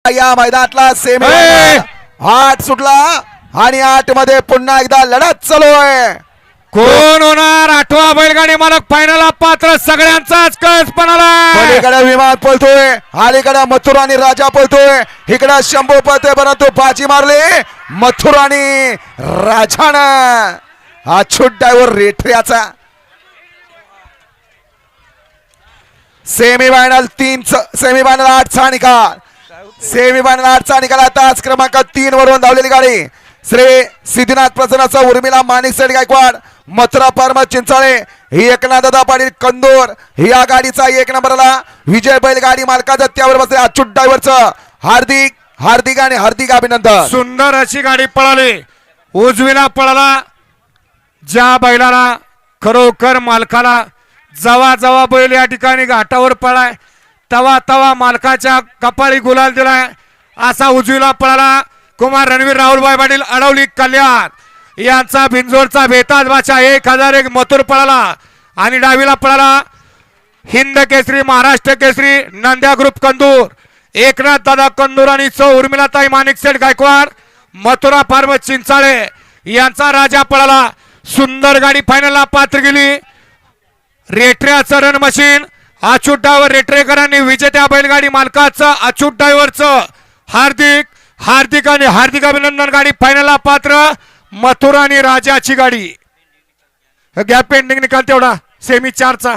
या मैदानातला सेमी 8 सुटला आणि 8 मध्ये पुन्हा एकदा लढत चालू आहे. कोण होणार 8वा बैलगाडी मालक फायनल पात्र सगळ्यांचाच कळस पणाला. पलीकडे विमान पळतोय, अलीकडे मथुर आणि राजा पळतोय, इकडे शंभू पळतोय, परंतु बाजी मारली मथुर आणि राजानं. हा छूट ड्रायव्हर रेठऱ्याचा. सेमीफायनल 8चा निकाल. सेमीफायनल 8चा निकाल. तास क्रमांक 3 वरून धावलेली गाडी श्री सिद्धनाथ प्रसन्नाचा उर्मिला माणिकसेठ गायकवाड, मथुरा फार्मा चिंचाळे, ही एकनाथ दादा पाटील कंदूर, या गाडीचा 1 नंबरला विजय बैलगाडी मालकाचं त्यावर बसले अच्युत ड्रायव्हरचं हार्दिक अभिनंदन. सुंदर अशी गाडी पळाली, उजवीला पळाला. ज्या बैलाला खरोखर मालकाला जवा जवा बैल या ठिकाणी घाटावर पळाय तवा तवा मालकाच्या कपाळी गुलाल दिलाय. असा उजवीला पळाला कुमार रणवीर राहुलभाई पाटील अडवली कल्याण यांचा भिंजोरचा बेताज बादशाह 1001 मथुर पळाला. आणि डावीला पळाला हिंद केसरी महाराष्ट्र केसरी नंद्या ग्रुप कंदूर एकनाथ दादा कंदूर आणि सौ उर्मिलाताई माणिकसेठ गायकवाड मथुरा फार्म चिंचाळे यांचा राजा पळाला. सुंदर गाडी फायनलला पात्र गेली. रेटऱ्याचं रन मशीन अच्युत ड्रायव्हर रेटरेकरांनी विजेत्या बैलगाडी मालकाचं अच्युत ड्रायव्हरचं हार्दिक अभिनंदन. गाडी फायनलला पात्र मथुरा आणि राजाची गाडी. गॅप पेंडिंग निकाल तेवढा सेमी 4चा.